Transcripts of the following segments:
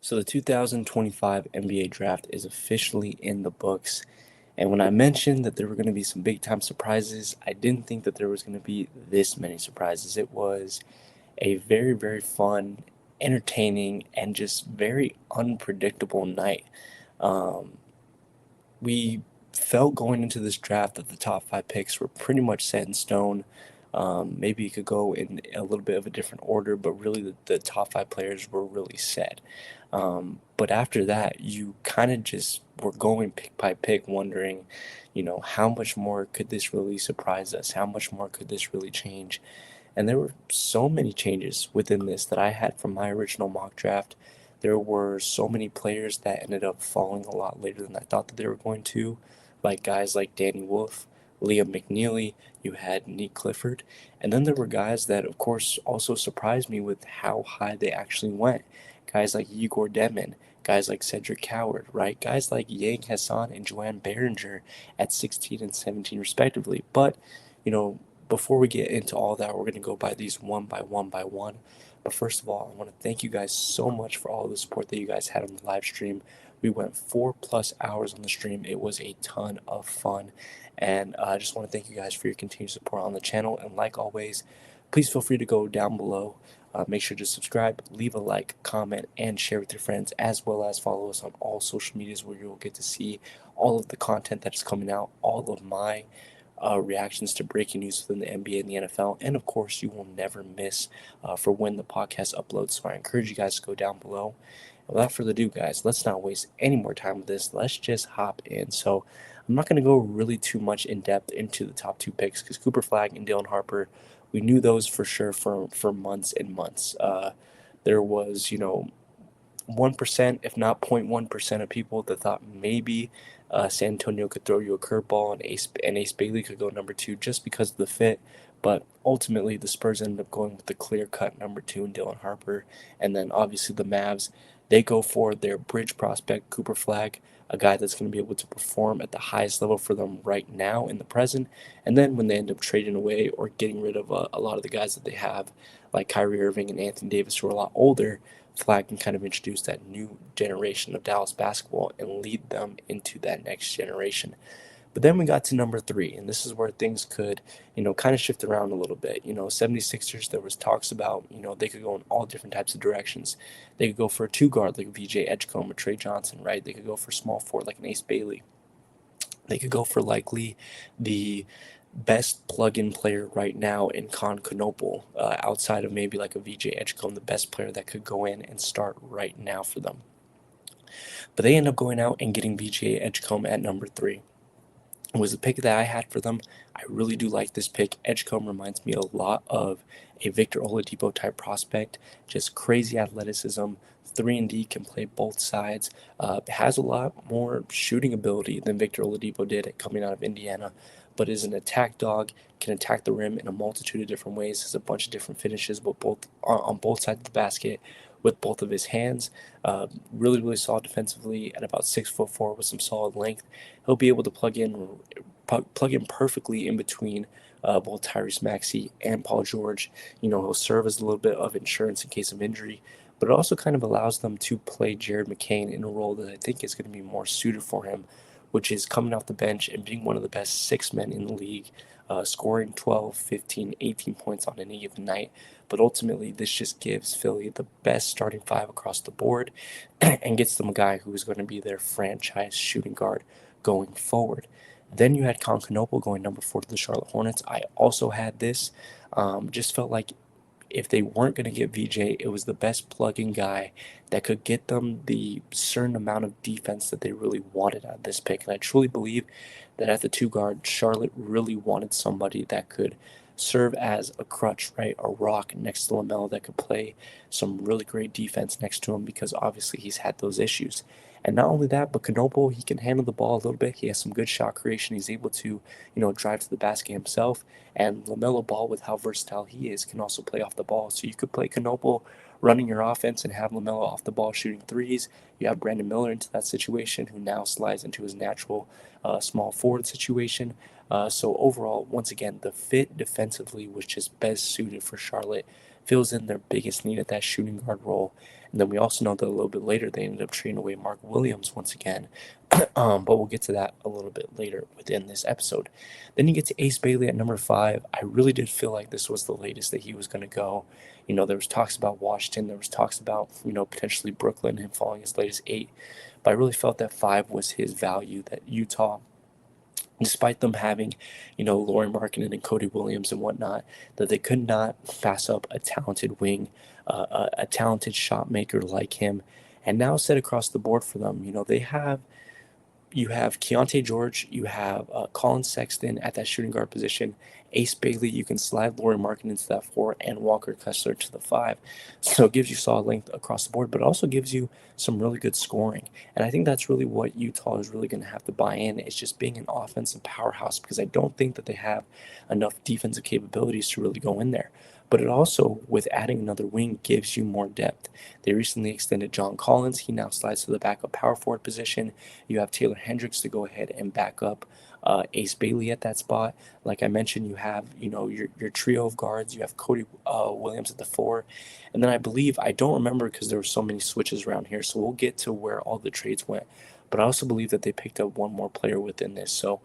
So the 2025 NBA draft is officially in the books. And when I mentioned that there were going to be some big time surprises, I didn't think that there was going to be this many surprises. It was a very, very fun, entertaining, and just very unpredictable night. Um, we felt going into this draft that the top five picks were pretty much set in stone. Maybe it could go in a little bit of a different order, but really the top five players were really set. But after that, you kind of just were going pick by pick, wondering, how much more could this really surprise us? How much more could this really change? And there were so many changes within this that I had from my original mock draft. There were so many players that ended up falling a lot later than I thought that they were going to, like guys like Danny Wolf, Liam McNeely, you had Nick Clifford, and then there were guys that, of course, also surprised me with how high they actually went. Guys like Igor Demin, guys like Cedric Coward, right? Guys like Yang Hassan and Joanne Behringer at 16 and 17, respectively. But, you know, before we get into all that, we're going to go by these one by one by one. But first of all, I want to thank you guys so much for all the support that you guys had on the live stream. We went 4+ hours on the stream. It was a ton of fun. And I just want to thank you guys for your continued support on the channel. And like always, please feel free to go down below. Make sure to subscribe, leave a like, comment, and share with your friends, as well as follow us on all social medias where you'll get to see all of the content that is coming out, all of my reactions to breaking news within the NBA and the NFL. And of course, you will never miss for when the podcast uploads. So I encourage you guys to go down below. And without further ado, guys, let's not waste any more time with this. Let's just hop in. So I'm not going to go really too much in depth into the top two picks because Cooper Flag and Dylan Harper, we knew those for sure for months and months. There was, 1%, if not 0.1% of people that thought maybe San Antonio could throw you a curveball and Ace Bailey could go number two just because of the fit. But ultimately, the Spurs ended up going with the clear cut number two in Dylan Harper. And then obviously the Mavs, they go for their bridge prospect, Cooper Flag, a guy that's going to be able to perform at the highest level for them right now in the present. And then when they end up trading away or getting rid of a lot of the guys that they have, like Kyrie Irving and Anthony Davis, who are a lot older, Flag can kind of introduce that new generation of Dallas basketball and lead them into that next generation. But then we got to number three, and this is where things could, kind of shift around a little bit. 76ers, there was talks about, they could go in all different types of directions. They could go for a two guard like VJ Edgecombe or Trey Johnson, right? They could go for small forward like an Ace Bailey. They could go for likely the best plug-in player right now in Con Canopal, outside of maybe like a VJ Edgecombe, the best player that could go in and start right now for them. But they end up going out and getting VJ Edgecombe at number three. It was the pick that I had for them. I really do like this pick. Edgecombe reminds me a lot of a Victor Oladipo type prospect. Just crazy athleticism. 3-and-D, can play both sides. Has a lot more shooting ability than Victor Oladipo did coming out of Indiana, but is an attack dog. Can attack the rim in a multitude of different ways. Has a bunch of different finishes, but both on both sides of the basket with both of his hands. Really, really solid defensively at about 6'4" with some solid length. He'll be able to plug in perfectly in between both Tyrese Maxey and Paul George. He'll serve as a little bit of insurance in case of injury, but it also kind of allows them to play Jared McCain in a role that I think is going to be more suited for him, which is coming off the bench and being one of the best six men in the league, scoring 12, 15, 18 points on any given night. But ultimately, this just gives Philly the best starting five across the board and gets them a guy who is going to be their franchise shooting guard going forward. Then you had Concanopal going number four to the Charlotte Hornets. I also had this. Just felt like if they weren't going to get VJ, it was the best plug-in guy that could get them the certain amount of defense that they really wanted out of this pick. And I truly believe that at the two guard, Charlotte really wanted somebody that could serve as a crutch, right? A rock next to LaMelo that could play some really great defense next to him because obviously he's had those issues. And not only that, but Knoble, he can handle the ball a little bit. He has some good shot creation. He's able to, drive to the basket himself. And LaMelo Ball, with how versatile he is, can also play off the ball. So you could play Knoble running your offense and have LaMelo off the ball shooting threes. You have Brandon Miller into that situation, who now slides into his natural small forward situation. So overall, once again, the fit defensively was just best suited for Charlotte. fills in their biggest need at that shooting guard role. And then we also know that a little bit later they ended up trading away Mark Williams once again. But we'll get to that a little bit later within this episode. Then you get to Ace Bailey at number 5. I really did feel like this was the latest that he was going to go. There was talks about Washington. There was talks about, potentially Brooklyn, him falling as late as 8. But I really felt that 5 was his value, that Utah, despite them having, Lauri Markkanen and Cody Williams and whatnot, that they could not pass up a talented wing, a talented shot maker like him. And now set across the board for them, you have Keontae George, you have Colin Sexton at that shooting guard position, Ace Bailey, you can slide Lauri Markkanen into that 4, and Walker Kessler to the 5. So it gives you solid length across the board, but it also gives you some really good scoring. And I think that's really what Utah is really going to have to buy in, is just being an offensive powerhouse, because I don't think that they have enough defensive capabilities to really go in there. But it also, with adding another wing, gives you more depth. They recently extended John Collins. He now slides to the backup power forward position. You have Taylor Hendricks to go ahead and back up Ace Bailey at that spot. Like I mentioned, you have your trio of guards. You have Cody Williams at the 4, and then I don't remember because there were so many switches around here. So we'll get to where all the trades went. But I also believe that they picked up one more player within this. So,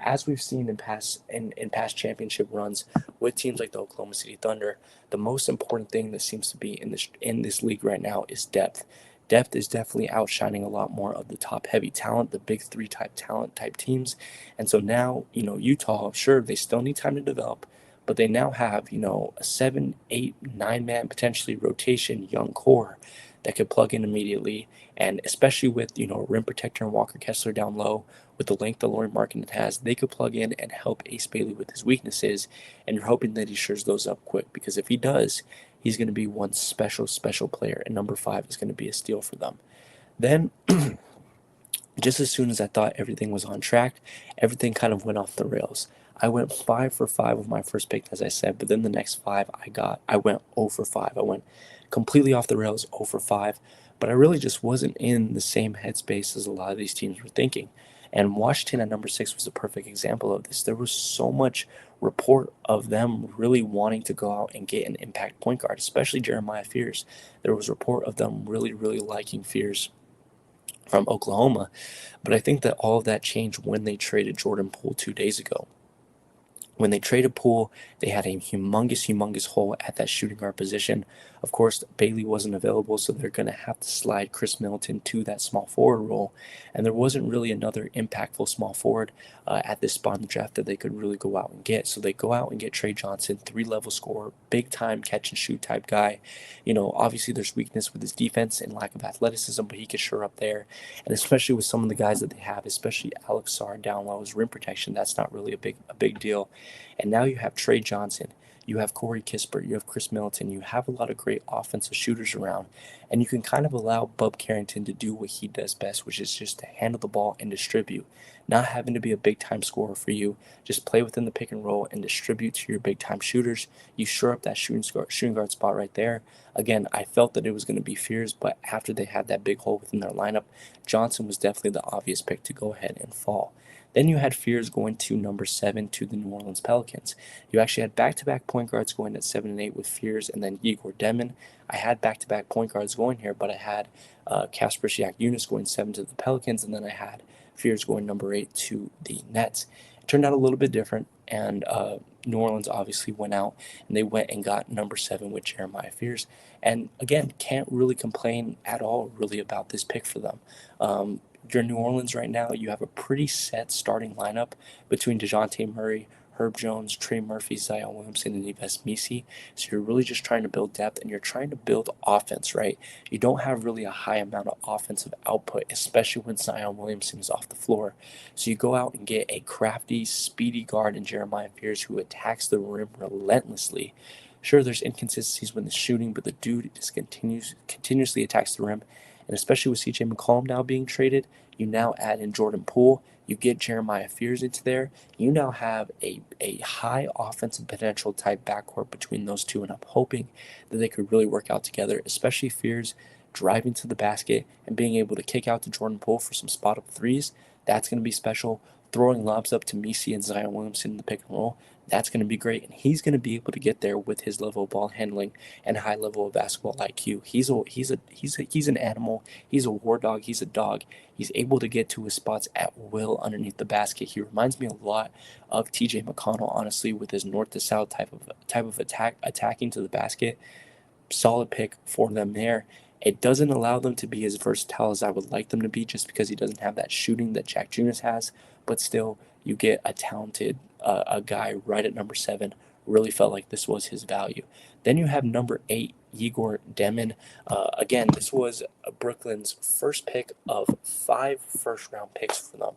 as we've seen in past championship runs with teams like the Oklahoma City Thunder, the most important thing that seems to be in this league right now is depth. Depth is definitely outshining a lot more of the top heavy talent, the big 3 type teams. And so now, Utah, sure, they still need time to develop, but they now have, a 7, 8, 9-man potentially rotation young core that could plug in immediately. And especially with, rim protector and Walker Kessler down low, with the length that Lauri Markkanen has, they could plug in and help Ace Bailey with his weaknesses. And you're hoping that he shores those up quick, because if he does, he's going to be one special player. And number 5 is going to be a steal for them. Then, just as soon as I thought everything was on track, everything kind of went off the rails. I went 5 for 5 with my first pick, as I said, but then the next 5 I went 0 for 5. I went completely off the rails, 0 for 5, but I really just wasn't in the same headspace as a lot of these teams were thinking. And Washington at number 6 was a perfect example of this. There was so much report of them really wanting to go out and get an impact point guard, especially Jeremiah Fears. There was report of them really, really liking Fears from Oklahoma. But I think that all of that changed when they traded Jordan Poole 2 days ago. When they traded Poole, they had a humongous hole at that shooting guard position. Of course, Bailey wasn't available, so they're going to have to slide Chris Middleton to that small forward role. And there wasn't really another impactful small forward at this spot in the draft that they could really go out and get. So they go out and get Trey Johnson, 3-level scorer, big-time catch-and-shoot type guy. Obviously there's weakness with his defense and lack of athleticism, but he could shore up there. And especially with some of the guys that they have, especially Alex Sarr down low as rim protection, that's not really a big deal. And now you have Trey Johnson, you have Corey Kispert, you have Chris Middleton, you have a lot of great offensive shooters around, and you can kind of allow Bub Carrington to do what he does best, which is just to handle the ball and distribute, not having to be a big-time scorer for you. Just play within the pick and roll and distribute to your big-time shooters. You shore up that shooting guard spot right there. Again, I felt that it was going to be Fears, but after they had that big hole within their lineup, Johnson was definitely the obvious pick to go ahead and fall. Then you had Fears going to number 7 to the New Orleans Pelicans. You actually had back-to-back point guards going at 7 and 8 with Fears and then Igor Demon. I had back-to-back point guards going here, but I had Kasper Siak-Yunis going 7 to the Pelicans, and then I had Fears going number 8 to the Nets. It turned out a little bit different, and New Orleans obviously went out, and they went and got number 7 with Jeremiah Fears. And again, can't really complain at all really about this pick for them. You're New Orleans right now. You have a pretty set starting lineup between DeJounte Murray, Herb Jones, Trey Murphy, Zion Williamson, and Yves Missi. So you're really just trying to build depth, and you're trying to build offense, right? You don't have really a high amount of offensive output, especially when Zion Williamson is off the floor. So you go out and get a crafty, speedy guard in Jeremiah Fears who attacks the rim relentlessly. Sure, there's inconsistencies when the shooting, but the dude just continuously attacks the rim. And especially with CJ McCollum now being traded, you now add in Jordan Poole. You get Jeremiah Fears into there. You now have a high offensive potential type backcourt between those two, and I'm hoping that they could really work out together, especially Fears driving to the basket and being able to kick out to Jordan Poole for some spot-up threes. That's going to be special. throwing lobs up to Messi and Zion Williamson in the pick and roll, that's going to be great. And he's going to be able to get there with his level of ball handling and high level of basketball IQ. He's an animal. He's a war dog. He's a dog. He's able to get to his spots at will underneath the basket. He reminds me a lot of TJ McConnell, honestly, with his north to south type of attacking to the basket. Solid pick for them there. It doesn't allow them to be as versatile as I would like them to be, just because he doesn't have that shooting that Jack Jonas has. But still, you get a talented a guy right at number 7. Really felt like this was his value. Then you have number 8, Igor Demin. Again, this was Brooklyn's first pick of 5 first-round picks for them.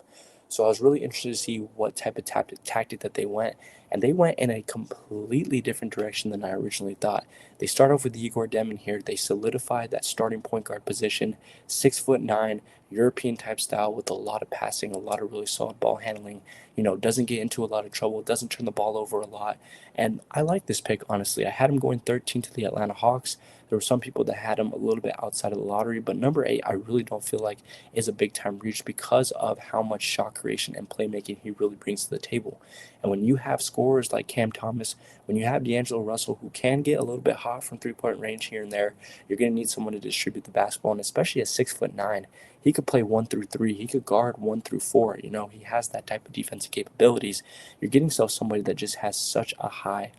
So I was really interested to see what type of tactic that they went. And they went in a completely different direction than I originally thought. They start off with Igor Demin here. They solidified that starting point guard position, 6'9", European type style with a lot of passing, a lot of really solid ball handling. Doesn't get into a lot of trouble, doesn't turn the ball over a lot. And I like this pick, honestly. I had him going 13 to the Atlanta Hawks. There were some people that had him a little bit outside of the lottery, but number 8, I really don't feel like is a big time reach because of how much shot creation and playmaking he really brings to the table. And when you have scorers like Cam Thomas, when you have D'Angelo Russell, who can get a little bit hot from three-point range here and there, you're going to need someone to distribute the basketball. And especially at 6'9", he could play 1 through 3. He could guard 1 through 4. He has that type of defensive capabilities. You're getting somebody that just has such a high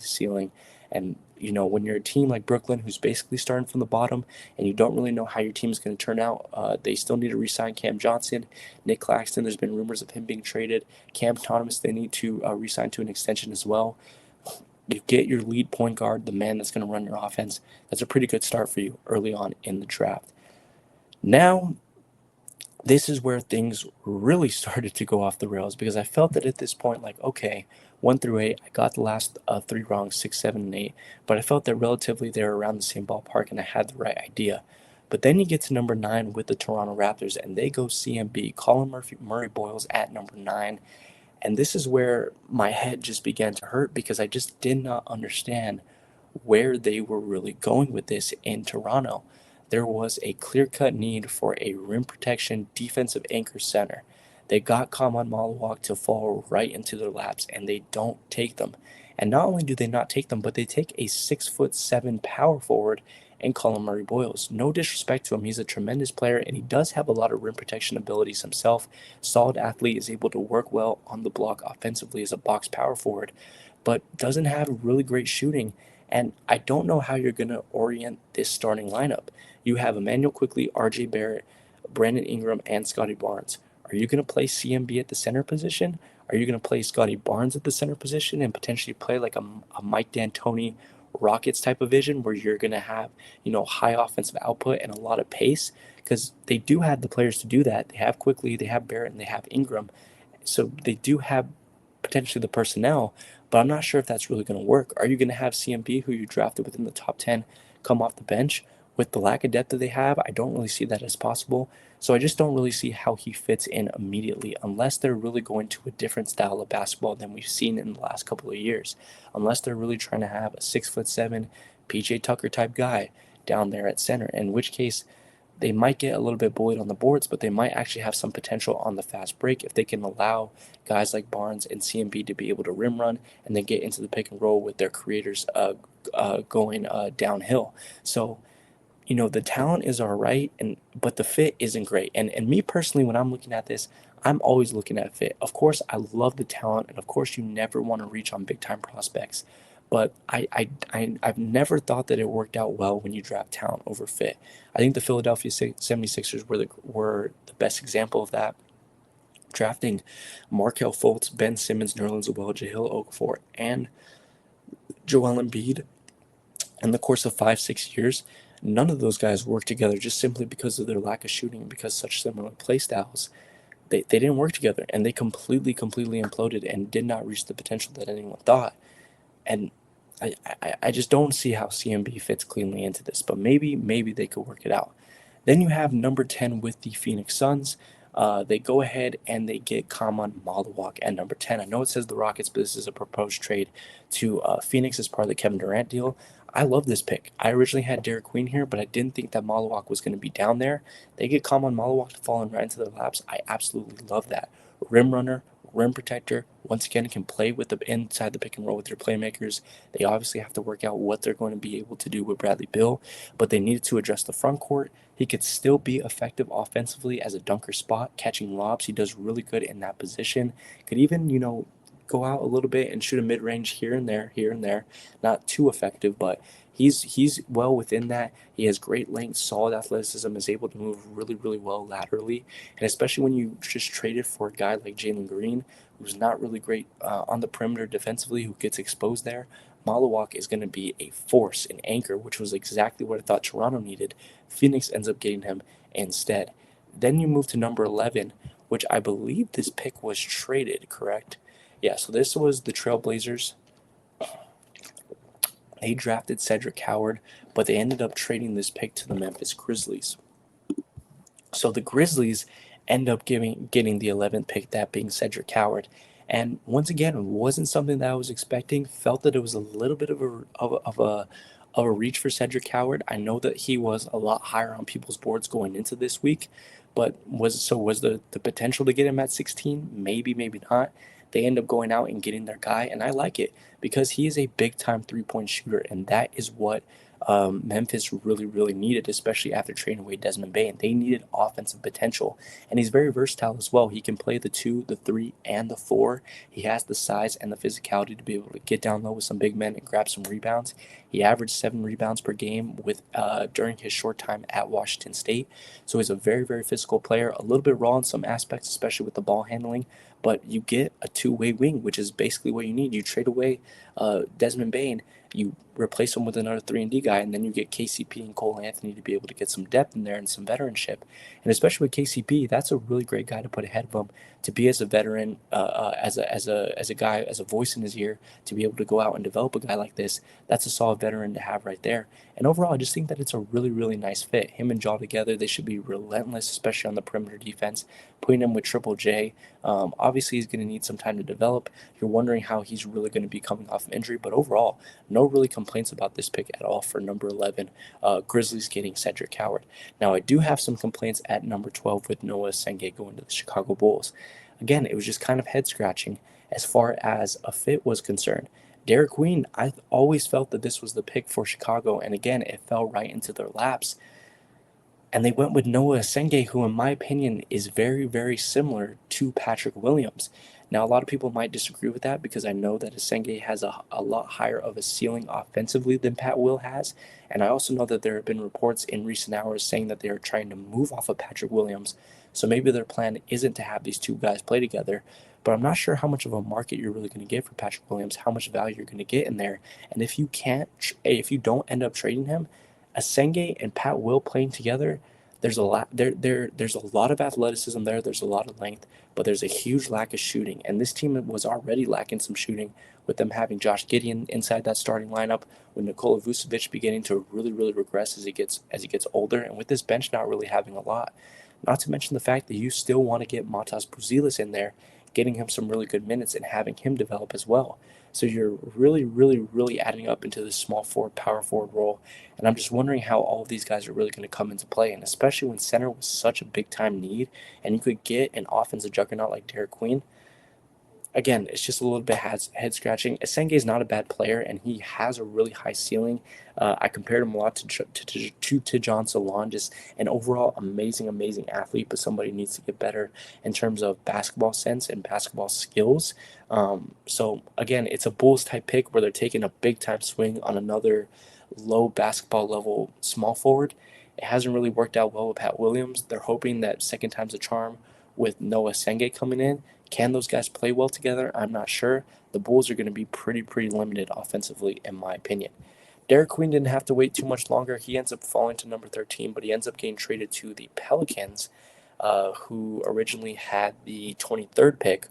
ceiling. And when you're a team like Brooklyn, who's basically starting from the bottom, and you don't really know how your team is going to turn out, they still need to re-sign Cam Johnson, Nick Claxton. There's been rumors of him being traded. Cam Thomas, they need to re-sign to an extension as well. You get your lead point guard, the man that's going to run your offense. That's a pretty good start for you early on in the draft. Now, this is where things really started to go off the rails, because I felt that at this point, like, okay, 1 through 8, I got the last 3 wrong, 6, 7, and 8, but I felt that relatively they were around the same ballpark and I had the right idea. But then you get to number 9 with the Toronto Raptors, and they go CMB, Colin Murray Boyles at number 9. And this is where my head just began to hurt, because I just did not understand where they were really going with this in Toronto. There was a clear-cut need for a rim protection defensive anchor center. They got Kaman Malawak to fall right into their laps, and they don't take them. And not only do they not take them, but they take a 6'7" power forward and Colin Murray Boyles. No disrespect to him, he's a tremendous player, and he does have a lot of rim protection abilities himself. Solid athlete, is able to work well on the block offensively as a box power forward, but doesn't have really great shooting. And I don't know how you're going to orient this starting lineup. You have Emmanuel Quickley, RJ Barrett, Brandon Ingram, and Scotty Barnes. Are you going to play CMB at the center position? Are you going to play Scotty Barnes at the center position and potentially play like a Mike D'Antoni Rockets type of vision, where you're going to have, high offensive output and a lot of pace? Because they do have the players to do that. They have Quickley, they have Barrett, and they have Ingram. So they do have potentially the personnel, but I'm not sure if that's really going to work. Are you going to have CMB, who you drafted within the top 10, come off the bench? With the lack of depth that they have, I don't really see that as possible. So I just don't really see how he fits in immediately, unless they're really going to a different style of basketball than we've seen in the last couple of years. Unless they're really trying to have a 6'7" PJ Tucker type guy down there at center, in which case they might get a little bit bullied on the boards, but they might actually have some potential on the fast break if they can allow guys like Barnes and CMB to be able to rim run and then get into the pick and roll with their creators going downhill. So the talent is all right, but the fit isn't great. And me personally, when I'm looking at this, I'm always looking at fit. Of course, I love the talent, and of course, you never want to reach on big time prospects. But I've never thought that it worked out well when you draft talent over fit. I think the Philadelphia 76ers were the best example of that, drafting Markelle Fultz, Ben Simmons, Nerlens Noel, Jahlil Okafor, and Joel Embiid in the course of 5-6 years. None of those guys worked together, just simply because of their lack of shooting, because such similar play styles. They didn't work together, and they completely imploded and did not reach the potential that anyone thought. And I just don't see how CMB fits cleanly into this, but maybe they could work it out. Then you have number 10 with the Phoenix Suns. They go ahead and they get Kaman Malawak at number 10. I know it says the Rockets, but this is a proposed trade to Phoenix as part of the Kevin Durant deal. I love this pick. I originally had Derek Queen here, but I didn't think that Malawak was going to be down there. They get Kaman Malawak to fall in right into their laps. I absolutely love that. rim runner, rim protector. Once again, can play with the inside the pick and roll with their playmakers. They obviously have to work out what they're going to be able to do with Bradley Beal, but they needed to adjust the front court. He could still be effective offensively as a dunker spot, catching lobs. He does really good in that position. Could even, go out a little bit and shoot a mid range here and there. Not too effective, but he's well within that. He has great length, solid athleticism, is able to move really, really well laterally. And especially when you just traded for a guy like Jalen Green, who's not really great on the perimeter defensively, who gets exposed there, Malawak is going to be a force, an anchor, which was exactly what I thought Toronto needed. Phoenix ends up getting him instead. Then you move to number 11, which I believe this pick was traded, correct? Yeah, so this was the Trailblazers. They drafted Cedric Howard, but they ended up trading this pick to the Memphis Grizzlies. So the Grizzlies end up getting the 11th pick, that being Cedric Howard. And once again, it wasn't something that I was expecting. Felt that it was a little bit of a reach for Cedric Howard. I know that he was a lot higher on people's boards going into this week, but was the potential to get him at 16? Maybe, maybe not. They end up going out and getting their guy, and I like it because he is a big time 3-point shooter, and that is what Memphis really, really needed, especially after trading away Desmond Bane. They needed offensive potential, and he's very versatile as well. He can play the 2, the 3, and the 4. He has the size and the physicality to be able to get down low with some big men and grab some rebounds. He averaged 7 rebounds per game during his short time at Washington State. So he's a very, very physical player, a little bit raw in some aspects, especially with the ball handling, but you get a two-way wing, which is basically what you need. You trade away Desmond Bane, you replace him with another 3-and-D guy, and then you get KCP and Cole Anthony to be able to get some depth in there and some veteranship. And especially with KCP, that's a really great guy to put ahead of him, to be as a veteran, as a guy, as a voice in his ear, to be able to go out and develop a guy like this. That's a solid veteran to have right there. And overall, I just think that it's a really, really nice fit. Him and Jaw together, they should be relentless, especially on the perimeter defense. Putting him with Triple J, obviously he's going to need some time to develop. You're wondering how he's really going to be coming off of injury, but overall, no really complaints about this pick at all for number 11, Grizzlies getting Cedric Howard. Now, I do have some complaints at number 12 with Noah Senge going to the Chicago Bulls. Again, it was just kind of head scratching as far as a fit was concerned. Derek Queen, I always felt that this was the pick for Chicago, and again, it fell right into their laps. And they went with Noah Senge, who, in my opinion, is very, very similar to Patrick Williams. Now, a lot of people might disagree with that because I know that Senge has a lot higher of a ceiling offensively than Pat Will has. And I also know that there have been reports in recent hours saying that they are trying to move off of Patrick Williams. So maybe their plan isn't to have these two guys play together. But I'm not sure how much of a market you're really going to get for Patrick Williams, how much value you're going to get in there. And if you don't end up trading him, Senge and Pat Will playing together, there's a lot there's a lot of athleticism there, there's a lot of length, but there's a huge lack of shooting. And this team was already lacking some shooting with them having Josh Gideon inside that starting lineup, with Nikola Vucevic beginning to really, really regress as he gets older, and with this bench not really having a lot. Not to mention the fact that you still want to get Matas Buzelis in there, getting him some really good minutes and having him develop as well. So you're really, really, really adding up into this small forward, power forward role. And I'm just wondering how all of these guys are really going to come into play. And especially when center was such a big time need and you could get an offensive juggernaut like Derek Queen. Again, it's just a little bit head scratching. Senge is not a bad player, and he has a really high ceiling. I compared him a lot to John Salon, just an overall amazing, amazing athlete, but somebody needs to get better in terms of basketball sense and basketball skills. So again, it's a Bulls type pick where they're taking a big time swing on another low basketball level small forward. It hasn't really worked out well with Pat Williams. They're hoping that second time's a charm with Noah Senge coming in. Can those guys play well together? I'm not sure. The Bulls are going to be pretty limited offensively, in my opinion. Derek Queen didn't have to wait too much longer. He ends up falling to number 13, but he ends up getting traded to the Pelicans, who originally had the 23rd pick.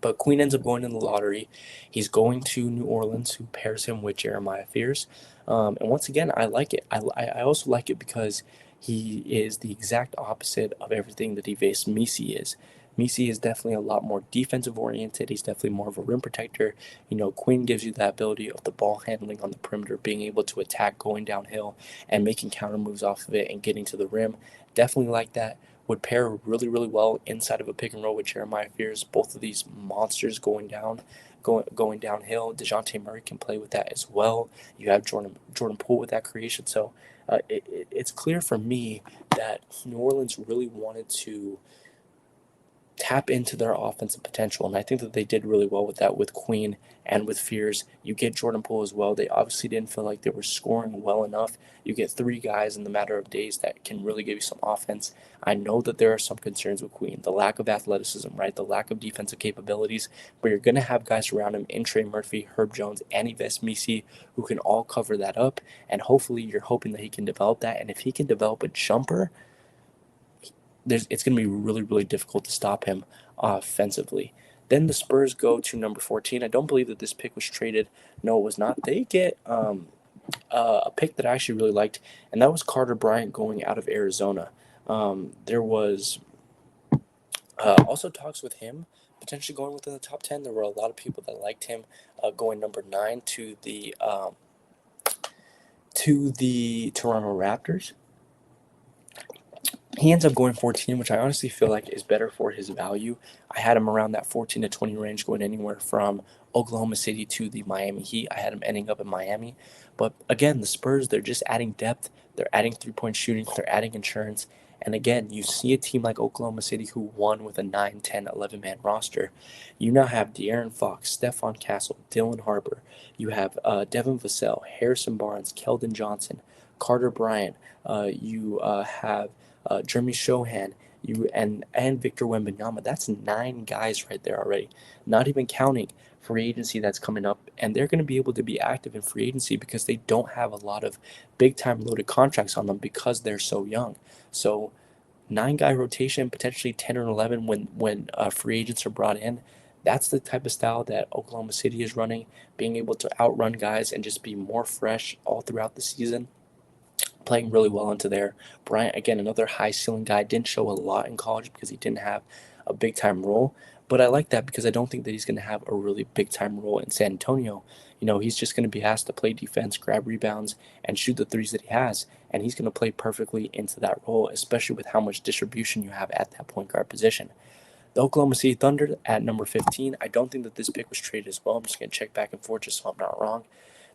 But Queen ends up going in the lottery. He's going to New Orleans, who pairs him with Jeremiah Fears. And once again, I like it. I also like it because he is the exact opposite of everything that Yves Missi is. Missi is definitely a lot more defensive oriented. He's definitely more of a rim protector. Queen gives you that ability of the ball handling on the perimeter, being able to attack going downhill and making counter moves off of it and getting to the rim. Definitely like that. would pair really, really well inside of a pick and roll with Jeremiah Fears. Both of these monsters going downhill. DeJounte Murray can play with that as well. You have Jordan Poole with that creation. So it's clear for me that New Orleans really wanted to tap into their offensive potential, and I think that they did really well with that with Queen and with Fears. You get Jordan Poole as well. They obviously didn't feel like they were scoring well enough. You get three guys in the matter of days that can really give you some offense. I know that there are some concerns with Queen, the lack of athleticism, right? The lack of defensive capabilities, but you're going to have guys around him in Trey Murphy, Herb Jones, and Yves Missi who can all cover that up, and hopefully you're hoping that he can develop that, and if he can develop a jumper, it's going to be really, really difficult to stop him offensively. Then the Spurs go to number 14. I don't believe that this pick was traded. No, it was not. They get a pick that I actually really liked, and that was Carter Bryant going out of Arizona. There was also talks with him potentially going within the top 10. There were a lot of people that liked him going number 9 to the Toronto Raptors. He ends up going 14, which I honestly feel like is better for his value. I had him around that 14 to 20 range, going anywhere from Oklahoma City to the Miami Heat. I had him ending up in Miami. But again, the Spurs, they're just adding depth. They're adding three-point shooting. They're adding insurance. And again, you see a team like Oklahoma City who won with a 9, 10, 11-man roster. You now have De'Aaron Fox, Stephon Castle, Dylan Harper. You have Devin Vassell, Harrison Barnes, Keldon Johnson, Carter Bryant. You have Jeremy Shohan, and Victor Wembanyama. That's 9 guys right there already. Not even counting free agency that's coming up, and they're going to be able to be active in free agency because they don't have a lot of big-time loaded contracts on them because they're so young. So 9-guy rotation, potentially 10 or 11 when free agents are brought in. That's the type of style that Oklahoma City is running, being able to outrun guys and just be more fresh all throughout the season. Playing really well into there. Bryant, again, another high ceiling guy, didn't show a lot in college because he didn't have a big time role. But I like that because I don't think that he's going to have a really big time role in San Antonio. You know, he's just going to be asked to play defense, grab rebounds, and shoot the threes that he has. And he's going to play perfectly into that role, especially with how much distribution you have at that point guard position. The Oklahoma City Thunder at number 15. I don't think that this pick was traded as well. I'm just going to check back and forth just so I'm not wrong.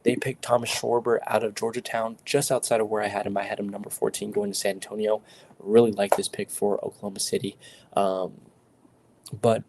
They picked Thomas Schwarber out of Georgetown, just outside of where I had him. I had him number 14 going to San Antonio. Really like this pick for Oklahoma City. But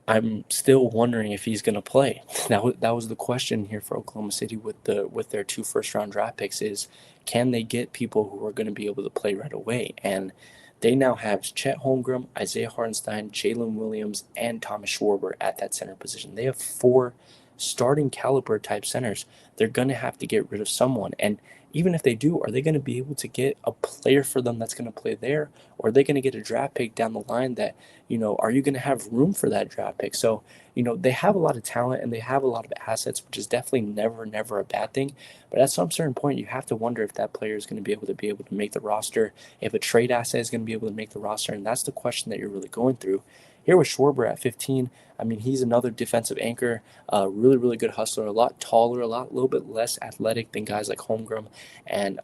I'm still wondering if he's going to play. That was the question here for Oklahoma City with their 2 first-round draft picks is, can they get people who are going to be able to play right away? And they now have Chet Holmgren, Isaiah Hartenstein, Jalen Williams, and Thomas Schwarber at that center position. They have 4 starting caliber type centers. They're going to have to get rid of someone. And even if they do, are they going to be able to get a player for them that's going to play there? Or are they going to get a draft pick down the line that, are you going to have room for that draft pick? So, they have a lot of talent and they have a lot of assets, which is definitely never a bad thing. But at some certain point, you have to wonder if that player is going to be able to make the roster, if a trade asset is going to be able to make the roster. And that's the question that you're really going through. Here with Schwarber at 15, I mean, he's another defensive anchor, really, really good hustler, a lot taller, a little bit less athletic than guys like Holmgren and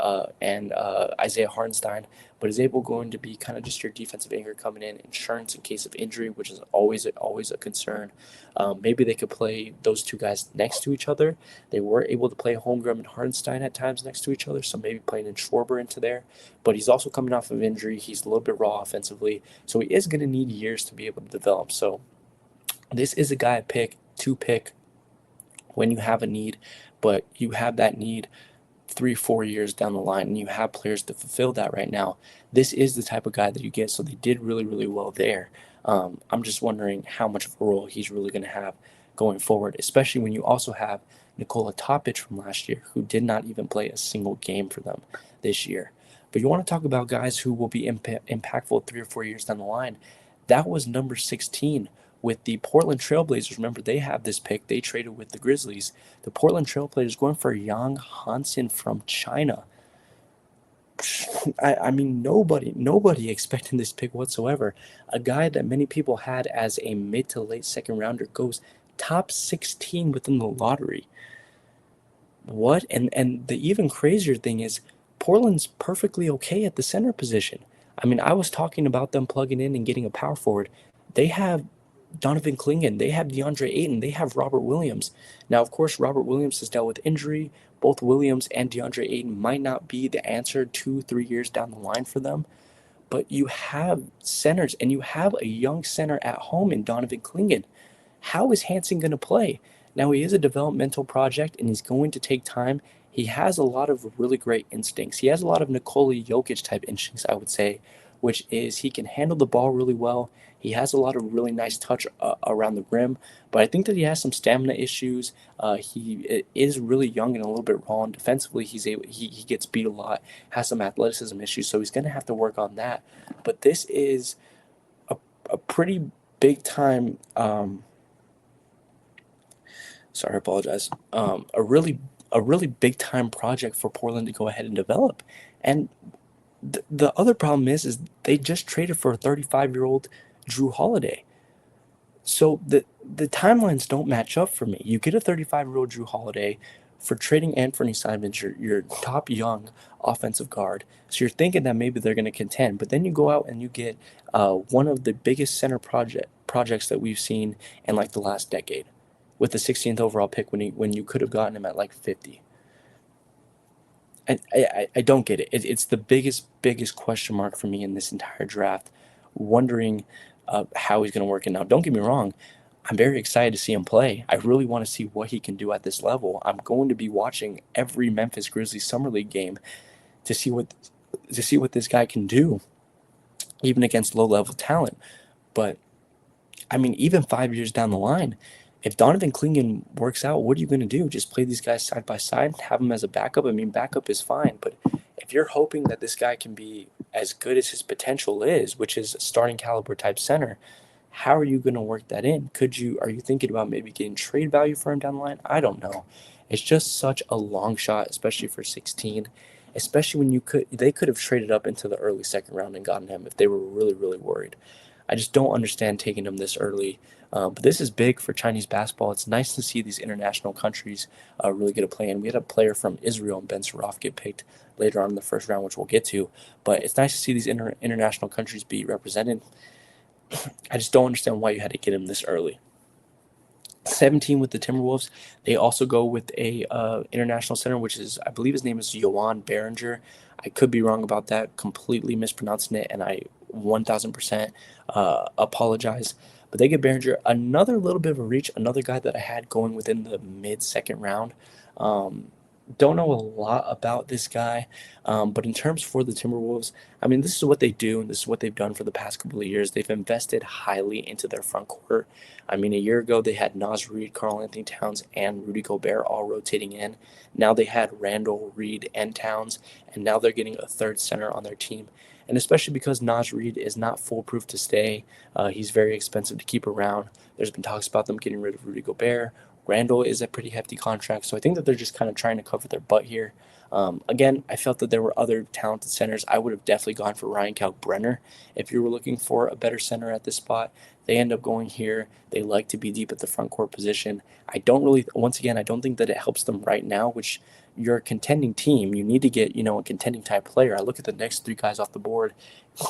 Isaiah Hartenstein, but is going to be kind of just your defensive anchor coming in, insurance in case of injury, which is always a concern. Maybe they could play those 2 guys next to each other. They were able to play Holmgren and Hartenstein at times next to each other, so maybe playing in Schwarber into there. But he's also coming off of injury. He's a little bit raw offensively, so he is going to need years to be able to develop. So this is a guy to pick when you have a need, but you have that need 3-4 years down the line, and you have players to fulfill that right now. This is the type of guy that you get, so they did really, really well there. I'm just wondering how much of a role he's really going to have going forward, especially when you also have Nikola Topic from last year, who did not even play a single game for them this year. But you want to talk about guys who will be impactful 3 or 4 years down the line. That was number 16 with the Portland Trailblazers. Remember, they have this pick. They traded with the Grizzlies. The Portland Trailblazers going for Yang Hansen from China. I mean, nobody expecting this pick whatsoever. A guy that many people had as a mid to late second rounder goes top 16 within the lottery. What? And the even crazier thing is Portland's perfectly okay at the center position. I mean, I was talking about them plugging in and getting a power forward. They have Donovan Clingan, they have DeAndre Ayton, they have Robert Williams. Now, of course, Robert Williams has dealt with injury. Both Williams and DeAndre Ayton might not be the answer 2, 3 years down the line for them, but you have centers and you have a young center at home in Donovan Clingan. How is Hansen going to play? Now, he is a developmental project and he's going to take time. He has a lot of really great instincts. He has a lot of Nikola Jokic type instincts, I would say, which is he can handle the ball really well. He has a lot of really nice touch around the rim, but I think that he has some stamina issues. He is really young and a little bit raw. And defensively, he gets beat a lot, has some athleticism issues, so he's going to have to work on that. But this is a pretty big time. Sorry, I apologize. A really big time project for Portland to go ahead and develop. And the other problem is they just traded for a 35-year-old Drew Holiday. So the timelines don't match up for me. You get a 35-year-old Drew Holiday for trading Anthony Simons, your top young offensive guard. So you're thinking that maybe they're going to contend, but then you go out and you get one of the biggest center projects that we've seen in like the last decade, with the 16th overall pick when you could have gotten him at like 50. And I don't get it. It's the biggest question mark for me in this entire draft, wondering how he's going to work it. Now, don't get me wrong, I'm very excited to see him play. I really want to see what he can do at this level. I'm going to be watching every Memphis Grizzlies summer league game to see what this guy can do, even against low level talent. But I mean, even 5 years down the line, if Donovan Clingan works out, what are you going to do? Just play these guys side by side, have him as a backup? I mean, backup is fine, but if you're hoping that this guy can be as good as his potential is, which is a starting caliber type center, how are you going to work that in? Are you thinking about maybe getting trade value for him down the line? I don't know. It's just such a long shot, especially for 16, especially when they could have traded up into the early second round and gotten him if they were really, really worried. I just don't understand taking him this early. But this is big for Chinese basketball. It's nice to see these international countries really get a play in. We had a player from Israel, Ben Saraf, get picked later on in the first round, which we'll get to. But it's nice to see these international countries be represented. I just don't understand why you had to get him this early. 17 with the Timberwolves. They also go with a international center, which is, I believe his name is Johan Berenger. I could be wrong about that, completely mispronouncing it, and I 1000% apologize. But they get Berenger, another little bit of a reach, another guy that I had going within the mid-second round. Don't know a lot about this guy, but in terms for the Timberwolves, I mean, this is what they do, and this is what they've done for the past couple of years. They've invested highly into their front court. I mean, a year ago, they had Naz Reid, Karl-Anthony Towns, and Rudy Gobert all rotating in. Now they had Randall, Reid, and Towns, and now they're getting a third center on their team. And especially because Naz Reid is not foolproof to stay, he's very expensive to keep around. There's been talks about them getting rid of Rudy Gobert. Randall is a pretty hefty contract, so I think that they're just kind of trying to cover their butt here. Again, I felt that there were other talented centers. I would have definitely gone for Ryan Kalkbrenner if you were looking for a better center at this spot. They end up going here. They like to be deep at the front court position. Once again, I don't think that it helps them right now, which you're a contending team. You need to get, a contending type player. I look at the next three guys off the board: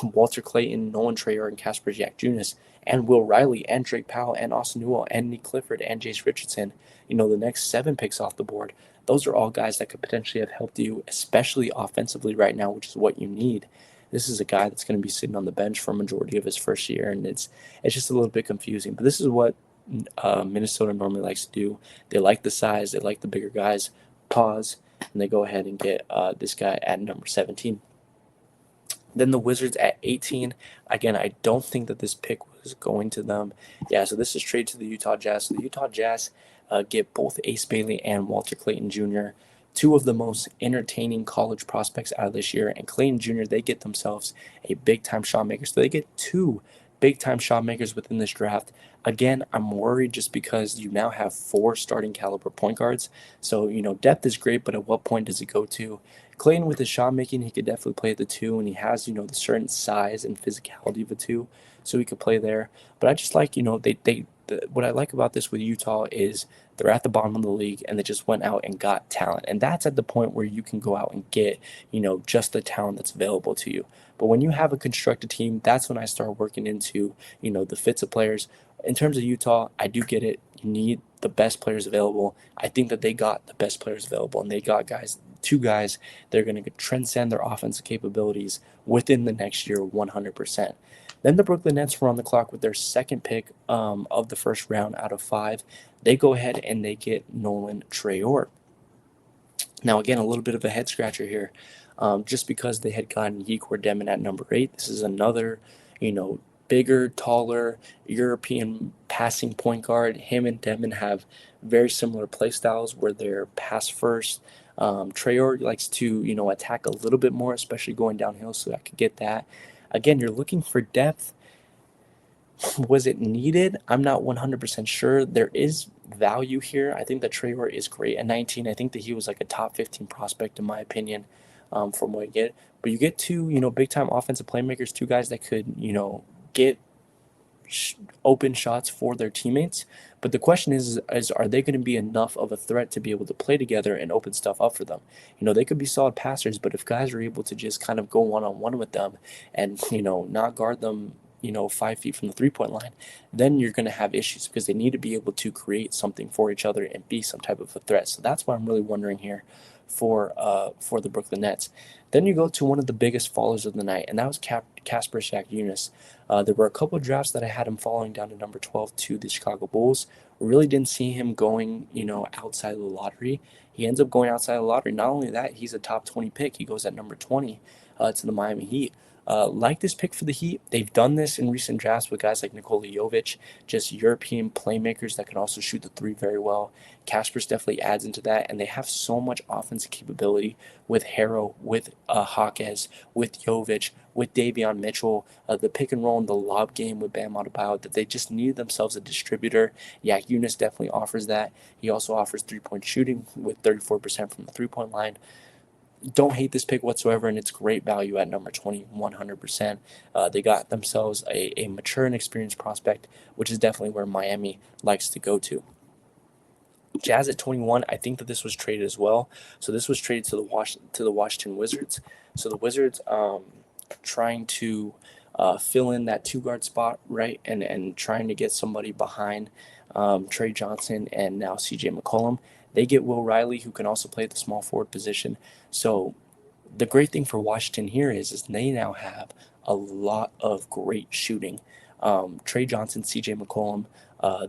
Walter Clayton, Nolan Trayor, and Casper Jack-Junis, and Will Riley, and Drake Powell, and Austin Newell, and Nick Clifford, and Jace Richardson. The next 7 picks off the board. Those are all guys that could potentially have helped you, especially offensively right now, which is what you need. This is a guy that's going to be sitting on the bench for a majority of his first year, and it's just a little bit confusing. But this is what Minnesota normally likes to do. They like the size. They like the bigger guys. Pause, and they go ahead and get this guy at number 17. Then the Wizards at 18. Again, I don't think that this pick was going to them. Yeah, so this is trade to the Utah Jazz. So the Utah Jazz get both Ace Bailey and Walter Clayton Jr., two of the most entertaining college prospects out of this year. And Clayton Jr., they get themselves a big-time shot maker. So they get 2 big-time shot makers within this draft. Again, I'm worried just because you now have 4 starting caliber point guards. So, depth is great, but at what point does it go to? Clayton, with his shot making, he could definitely play at the 2, and he has, the certain size and physicality of a 2, so he could play there. But I just like, what I like about this with Utah is They're at the bottom of the league, and they just went out and got talent. And that's at the point where you can go out and get, just the talent that's available to you. But when you have a constructed team, that's when I start working into, the fits of players. In terms of Utah, I do get it. You need the best players available. I think that they got the best players available, and they got two guys that are going to transcend their offensive capabilities within the next year 100%. Then the Brooklyn Nets were on the clock with their second pick of the first round out of 5. They go ahead and they get Nolan Traore. Now, again, a little bit of a head scratcher here. Just because they had gotten Yekor Demon at number 8, this is another, bigger, taller European passing point guard. Him and Demon have very similar play styles where they're pass first. Traore likes to, attack a little bit more, especially going downhill, so I could get that. Again, you're looking for depth. Was it needed? I'm not 100% sure. There is value here. I think that Traore is great at 19. I think that he was like a top 15 prospect, in my opinion, from what you get. But you get two, big-time offensive playmakers, two guys that could, get open shots for their teammates. But the question is are they going to be enough of a threat to be able to play together and open stuff up for them? They could be solid passers, but if guys are able to just kind of go one-on-one with them and, not guard them 5 feet from the 3-point line, then you're going to have issues because they need to be able to create something for each other and be some type of a threat. So that's what I'm really wondering here for the Brooklyn Nets. Then you go to one of the biggest fallers of the night, and that was Kasper Jagiellonis. There were a couple of drafts that I had him falling down to number 12 to the Chicago Bulls. Really didn't see him going, outside of the lottery. He ends up going outside of the lottery. Not only that, he's a top 20 pick. He goes at number 20 to the Miami Heat. Like this pick for the Heat. They've done this in recent drafts with guys like Nikola Jovic, just European playmakers that can also shoot the 3 very well. Kasper's definitely adds into that, and they have so much offensive capability with Harrow, with Hawkes, with Jovic, with Davion Mitchell, the pick and roll and the lob game with Bam Adebayo, that they just need themselves a distributor. Jagiellonis definitely offers that. He also offers 3-point shooting with 34% from the 3-point line. Don't hate this pick whatsoever, and it's great value at number 20, 100%. They got themselves a mature and experienced prospect, which is definitely where Miami likes to go to. Jazz at 21, I think that this was traded as well. So this was traded to the Washington Wizards. So the Wizards trying to fill in that 2-guard spot, right, and trying to get somebody behind Trey Johnson and now C.J. McCollum. They get Will Riley, who can also play the small forward position. So the great thing for Washington here is they now have a lot of great shooting. Trey Johnson, C.J. McCollum,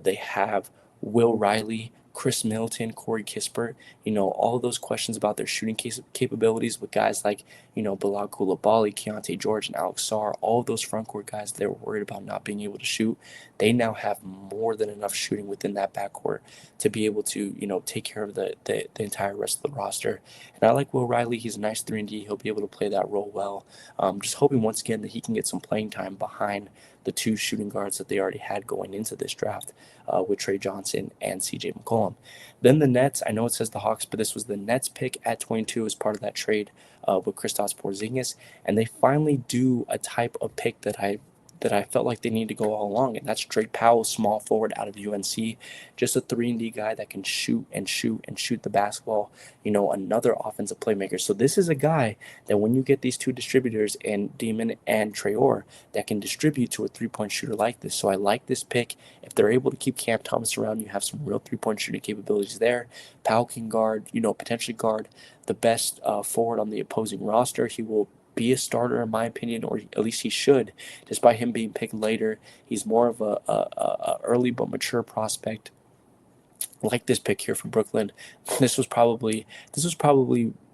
they have Will Riley, Chris Middleton, Corey Kispert, all of those questions about their shooting capabilities with guys like, Bilal Coulibaly, Keontae George, and Alex Sarr, all of those frontcourt guys that were worried about not being able to shoot, they now have more than enough shooting within that backcourt to be able to, take care of the entire rest of the roster. And I like Will Riley. He's a nice 3-and-D. He'll be able to play that role well. Just hoping once again that he can get some playing time behind the 2 shooting guards that they already had going into this draft with Trey Johnson and C.J. McCollum. Then the Nets, I know it says the Hawks, but this was the Nets pick at 22 as part of that trade with Kristaps Porzingis, and they finally do a type of pick that I felt like they need to go all along, and that's Drake Powell, small forward out of UNC, just a 3-and-D guy that can shoot the basketball, another offensive playmaker. So this is a guy that when you get these 2 distributors and Demon and Traore that can distribute to a 3-point shooter like this. So I like this pick. If they're able to keep Cam Thomas around, you have some real 3-point shooting capabilities there. Powell can guard, potentially guard the best forward on the opposing roster. He will be a starter, in my opinion, or at least he should. Despite him being picked later, he's more of a early but mature prospect. Like this pick here from Brooklyn. This was probably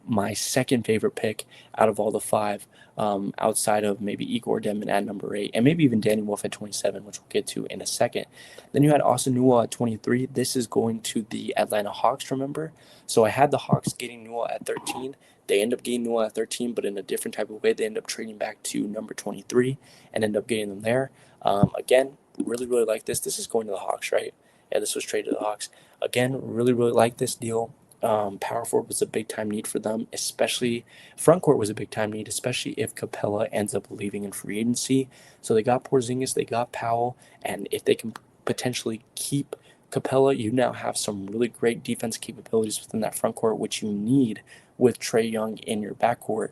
my second favorite pick out of all the 5, outside of maybe Igor Demon at number 8, and maybe even Danny Wolf at 27, which we'll get to in a second. Then you had Austin Newell at 23. This is going to the Atlanta Hawks, remember? So I had the Hawks getting Newell at 13. They end up getting Newell at 13, but in a different type of way. They end up trading back to number 23 and end up getting them there. Again, really, really like this. This is going to the Hawks, right? Yeah, this was traded to the Hawks. Again, really, really like this deal. Power forward was a big-time need for them, especially front court was a big-time need, especially if Capella ends up leaving in free agency. So they got Porzingis, they got Powell, and if they can potentially keep Capella, you now have some really great defense capabilities within that front court, which you need with Trae Young in your backcourt.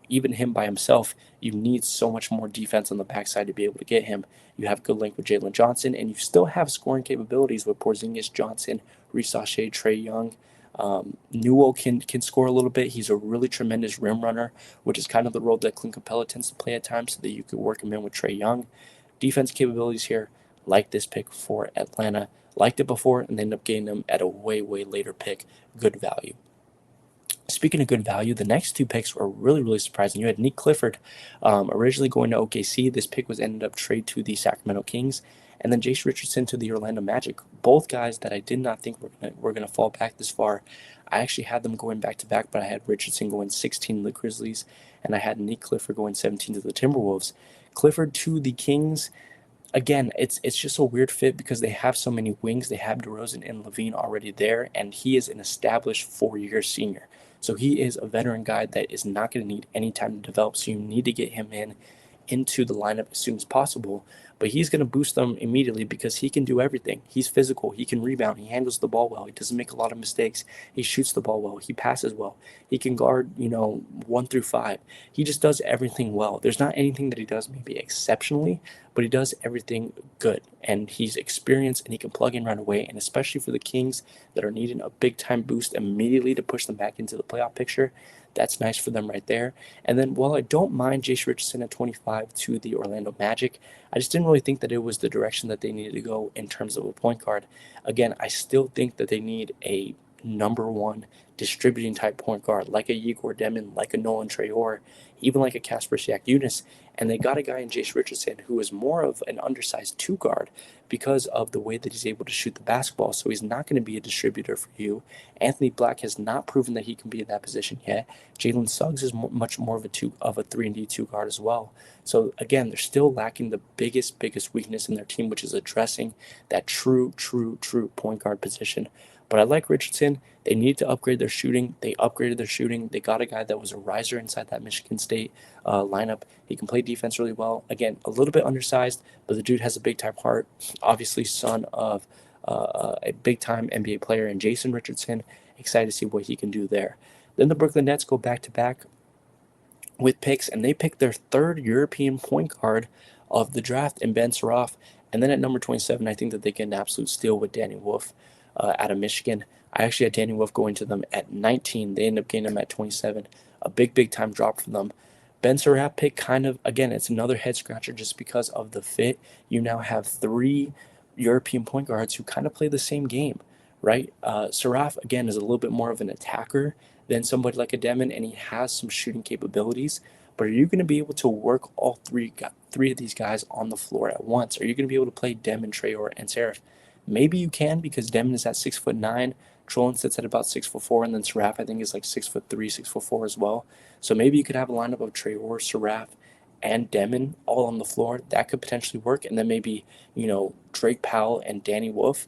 Even him by himself, you need so much more defense on the backside to be able to get him. You have good link with Jalen Johnson, and you still have scoring capabilities with Porzingis, Johnson, Reece Shea, Trae Young. Newell can score a little bit. He's a really tremendous rim runner, which is kind of the role that Clint Capella tends to play at times, so that you could work him in with Trae Young. Defense capabilities here, like this pick for Atlanta. Liked it before and ended up getting them at a way, way later pick. Good value. Speaking of good value, the next two picks were really, really surprising. You had Nick Clifford originally going to OKC. This pick was ended up trade to the Sacramento Kings, and then Jace Richardson to the Orlando Magic. Both guys that I did not think were gonna fall back this far. I actually had them going back to back, but I had Richardson going 16 to the Grizzlies, and I had Nick Clifford going 17 to the Timberwolves. Clifford to the Kings. Again, it's just a weird fit because they have so many wings. They have DeRozan and LaVine already there, and he is an established 4-year senior. So he is a veteran guy that is not going to need any time to develop. So you need to get him into the lineup as soon as possible. But he's going to boost them immediately because he can do everything. He's physical. He can rebound. He handles the ball well. He doesn't make a lot of mistakes. He shoots the ball well. He passes well. He can guard, 1 through 5. He just does everything well. There's not anything that he does maybe exceptionally, but he does everything good. And he's experienced and he can plug in right away. And especially for the Kings that are needing a big time boost immediately to push them back into the playoff picture, that's nice for them right there. And then while I don't mind Jace Richardson at 25 to the Orlando Magic, I just didn't really think that it was the direction that they needed to go in terms of a point guard. Again, I still think that they need a number one distributing type point guard like a Igor Demon, like a Nolan Traore, even like a Casper Siakis. And they got a guy in Jace Richardson who is more of an undersized 2 guard because of the way that he's able to shoot the basketball. So he's not going to be a distributor for you. Anthony Black has not proven that he can be in that position yet. Jalen Suggs is much more of a 3-and-D 2 guard as well. So again, they're still lacking the biggest weakness in their team, which is addressing that true point guard position. But I like Richardson. They need to upgrade their shooting. They upgraded their shooting. They got a guy that was a riser inside that Michigan State lineup. He can play defense really well. Again, a little bit undersized, but the dude has a big-time heart. Obviously, son of a big-time NBA player in Jason Richardson. Excited to see what he can do there. Then the Brooklyn Nets go back-to-back with picks, and they pick their third European point guard of the draft in Ben Suraf. And then at number 27, I think that they get an absolute steal with Danny Wolf out of Michigan. I actually had Danny Wolf going to them at 19. They end up getting him at 27. A big time drop for them. Ben Suraf pick kind of, again, it's another head scratcher just because of the fit. You now have 3 European point guards who kind of play the same game, right? Suraf, again, is a little bit more of an attacker than somebody like a Demon, and he has some shooting capabilities. But are you going to be able to work all three of these guys on the floor at once? Are you going to be able to play Demon, Traore, and Seraph? Maybe you can because Demon is at 6'9", Trollen sits at about 6'4", and then Suraf I think is like 6'3", 6'4" as well. So maybe you could have a lineup of Traore, Suraf, and Demon all on the floor. That could potentially work, and then maybe Drake Powell and Danny Wolf.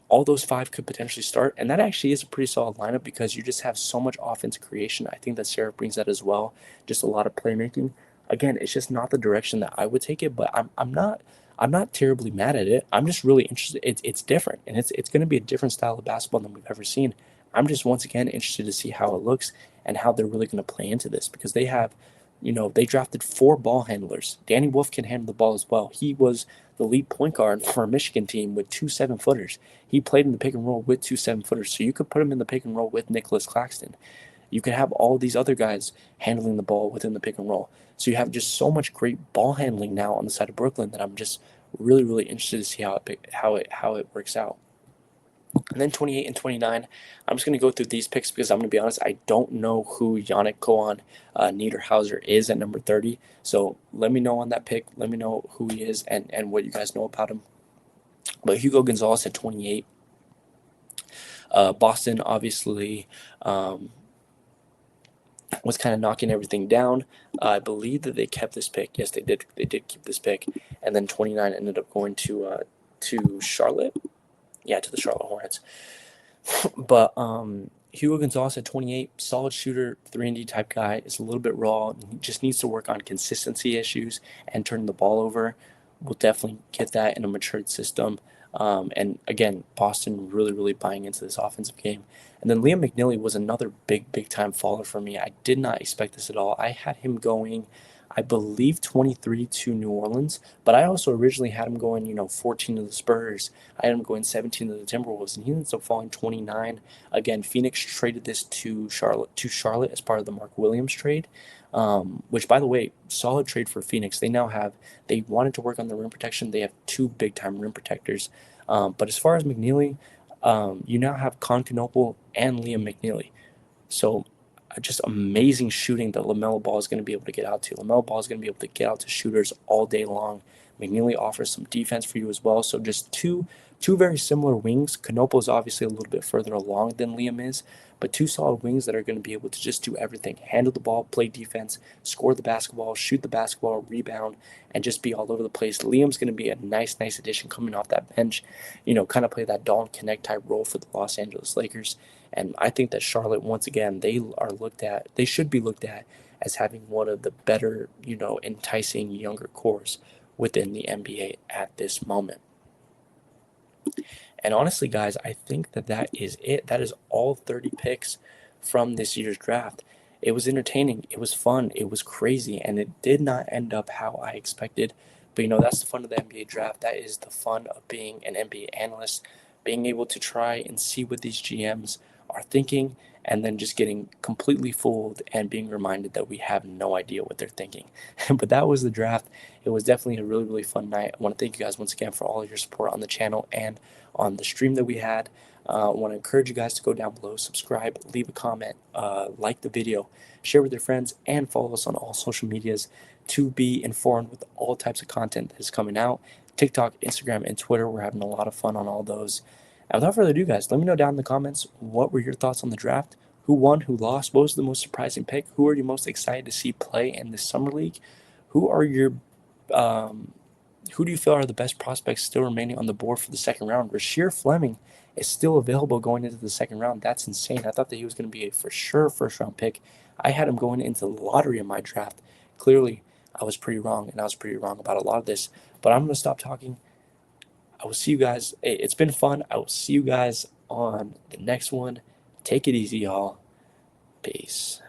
All those 5 could potentially start, and that actually is a pretty solid lineup because you just have so much offensive creation. I think that Seraph brings that as well, just a lot of playmaking. Again, it's just not the direction that I would take it, but I'm not terribly mad at it. I'm just really interested. It's different, and it's going to be a different style of basketball than we've ever seen. I'm just once again interested to see how it looks and how they're really going to play into this because they have, they drafted 4 ball handlers. Danny Wolf can handle the ball as well. He was the lead point guard for a Michigan team with 2 7-footers. He played in the pick and roll with 2 7-footers, so you could put him in the pick and roll with Nicholas Claxton. You could have all these other guys handling the ball within the pick and roll. So you have just so much great ball handling now on the side of Brooklyn that I'm just really interested to see how it works out. And then 28 and 29, I'm just going to go through these picks because I'm going to be honest, I don't know who Yannick Cohen Niederhauser is at number 30. So let me know on that pick. Let me know who he is and what you guys know about him. But Hugo Gonzalez at 28. Boston obviously was kind of knocking everything down. I believe that they kept this pick. Yes, they did. They did keep this pick. And then 29 ended up going to Charlotte. Yeah, to the Charlotte Hornets. But Hugo Gonzalez at 28, solid shooter, 3-and-D type guy, is a little bit raw. He just needs to work on consistency issues and turning the ball over. We'll definitely get that in a matured system. And again, Boston really, really buying into this offensive game. And then Liam McNeely was another big time faller for me. I did not expect this at all. I had him going, I believe, 23 to New Orleans, but I also originally had him going, 14 to the Spurs. I had him going 17 to the Timberwolves, and he ends up falling 29. Again, Phoenix traded this to Charlotte as part of the Mark Williams trade. Which, by the way, solid trade for Phoenix. They wanted to work on the rim protection. They have two big time rim protectors. But as far as McNeely, you now have Concanopoulos and Liam McNeely. So just amazing shooting that LaMelo Ball is going to be able to get out to. LaMelo Ball is going to be able to get out to shooters all day long. McNeely offers some defense for you as well. So just two very similar wings. Canopo is obviously a little bit further along than Liam is, but two solid wings that are going to be able to just do everything. Handle the ball, play defense, score the basketball, shoot the basketball, rebound, and just be all over the place. Liam's going to be a nice addition coming off that bench, kind of play that Dalton Connect type role for the Los Angeles Lakers. And I think that Charlotte, once again, they should be looked at as having one of the better, enticing younger cores within the NBA at this moment. And honestly, guys, I think that is it. That is all 30 picks from this year's draft. It was entertaining. It was fun. It was crazy. And it did not end up how I expected. But, that's the fun of the NBA draft. That is the fun of being an NBA analyst, being able to try and see what these GMs are thinking, and then just getting completely fooled and being reminded that we have no idea what they're thinking. But that was the draft. It was definitely a really, really fun night. I want to thank you guys once again for all of your support on the channel and on the stream that we had. I want to encourage you guys to go down below, subscribe, leave a comment, like the video, share with your friends, and follow us on all social medias to be informed with all types of content that is coming out. TikTok, Instagram, and Twitter. We're having a lot of fun on all those. And without further ado, guys, let me know down in the comments, what were your thoughts on the draft? Who won? Who lost? What was the most surprising pick? Who are you most excited to see play in this summer league? Who are your who do you feel are the best prospects still remaining on the board for the second round? Rasheer Fleming is still available going into the second round. That's insane. I thought that he was going to be a for sure first round pick. I had him going into the lottery in my draft. Clearly, I was pretty wrong, and I was pretty wrong about a lot of this. But I'm going to stop talking. I will see you guys. It's been fun. I will see you guys on the next one. Take it easy, y'all. Peace.